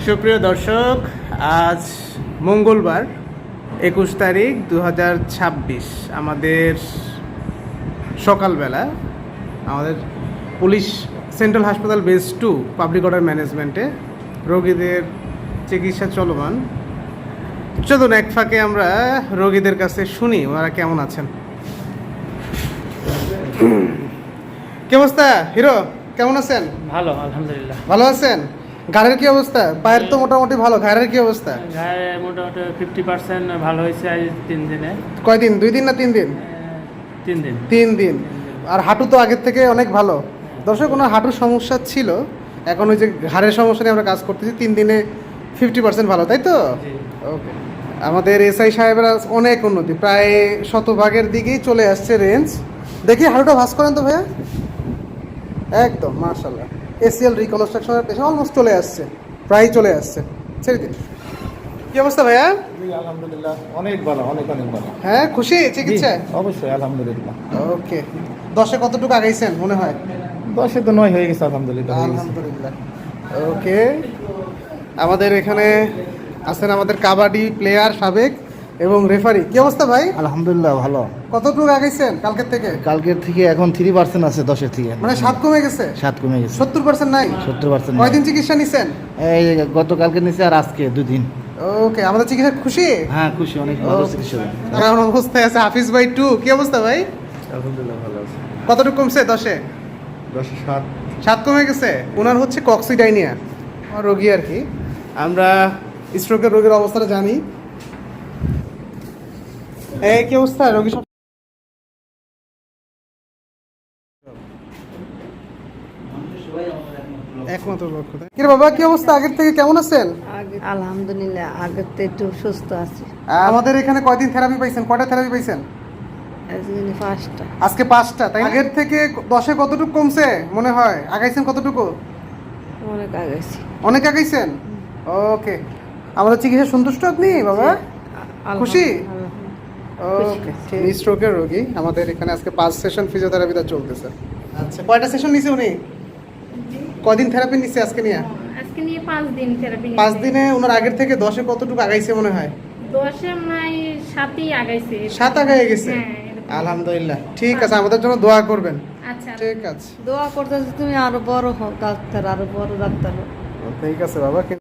সুপ্রিয় দর্শক, আজ মঙ্গলবার 21 তারিখ 2026 আমাদের সকালবেলা আমাদের পুলিশ সেন্ট্রাল হাসপাতাল বেস 2 পাবলিক অর্ডার ম্যানেজমেন্টে রোগীদের চিকিৎসা চলমান। চলুন এক ফাঁকে আমরা রোগীদের কাছে শুনি ওনারা কেমন আছেন। কি অবস্থা হিরো, কেমন আছেন? ভালো, আলহামদুলিল্লাহ। ভালো আছেন? ঘাড়ের কি অবস্থা? পায়ের তো মোটামুটি ভালো, ঘাড়ের কি অবস্থা? গায়ে মোটামুটি 50% ভালো হয়েছে আজ 3 দিনে। কয়দিন? 2 দিন না 3 দিন? 3 দিন। 3 দিন। আর হাঁটু তো আগের থেকে অনেক ভালো। দর্শক, ওনার হাঁটুর সমস্যা ছিল, এখন ওই যে ঘাড়ের সমস্যা নিয়ে আমরা কাজ করতেছি। 3 দিনে 50% ভালো, তাই তো? ওকে। আমাদের এসআই সাহেবরা অনেক উন্নতি, প্রায় শতভাগের দিকেই চলে আসছে রেঞ্জ। দেখি হাঁটুটা ভাঁজ করেন তো ভাইয়া। একদম মাশাআল্লাহ, এসিএল রিকনস্ট্রাকশনের পেছনে অলমোস্ট চলে আসছে, প্রায় চলে আসছে। ছেড়ে দিন। কি অবস্থা ভাইয়া? আলহামদুলিল্লাহ, অনেক ভালো, অনেক ভালো। হ্যাঁ, খুশি চিকিৎসায়? অবশ্যই আলহামদুলিল্লাহ। ওকে। 10-এ কতটুকু আগাইছেন মনে হয়? 10-এ তো 9 হয়ে গেছে, আলহামদুলিল্লাহ। আলহামদুলিল্লাহ। ওকে। আমাদের এখানে আছেন আমাদের কাবাডি প্লেয়ার সাবেক এবং রেফারি। কি অবস্থা ভাই? আলহামদুলিল্লাহ ভালো। কতটুকু আগাইছেন কালকের থেকে? কালকের থেকে এখন 3% আছে 10-এর থেকে, মানে 7 কমে গেছে? 7 কমে গেছে। 70% নাই? 70% কয়দিন চিকিৎসা নিছেন? এই গতকালকে নিচে আর আজকে 2 দিন। ওকে। আমাদের চিকিৎসা খুশি? হ্যাঁ খুশি, অনেক ভালো চিকিৎসা। আমার অবস্থায় আছে হাফিজ ভাই 2। কি অবস্থা ভাই? আলহামদুলিল্লাহ ভালো আছে। কতটুকু কমছে 10-এ? 10-এ 7। 7 কমে গেছে। ওনার হচ্ছে কক্সিডাইনিয়া রোগী আর কি। আমরা স্ট্রোকের রোগীর অবস্থাটা জানি। এই কি অবস্থা রোগী? একমাত্র লক্ষ্য। কি রে বাবা, কি অবস্থা? আগের থেকে কেমন আছেন? আলহামদুলিল্লাহ, আগের তো একটু সুস্থ আছি। আমাদের এখানে কয়দিন থেরাপি পাইছেন? কয়টা থেরাপি পাইছেন? আজকে 5টা। আজকে 5টা, তাই? আগের থেকে 10-এ কতটুকু কমছে মনে হয়? আগাইছেন কতটুকু? অনেক আগাইছি। অনেক আগাইছেন। ওকে। আমাদের চিকিৎসা সন্তুষ্ট আপনি বাবা? খুশি? ওকে। স্ট্রোকের রোগী আমাদের এখানে আজকে 5 সেশন ফিজিওথেরাপিটা চলতেছে। আচ্ছা, কয়টা সেশন নিছে উনি? কয়দিন থেরাপি নিছে আজকে নিয়ে? আজকে নিয়ে 5 দিন থেরাপি। 5 দিনে ওনার আগের থেকে 10-এ কতটুকু আগাইছে মনে হয়? 10-এ নাই 7ই আগাইছে। 7 আগায় গেছে। হ্যাঁ, এরকম। আলহামদুলিল্লাহ। ঠিক আছে, আমাদের জন্য দোয়া করবেন। আচ্ছা। ঠিক আছে। দোয়া করতেছি তুমি আরো বড় হও ডাক্তার, আরো বড় ডাক্তার হও। ঠিক আছে বাবা।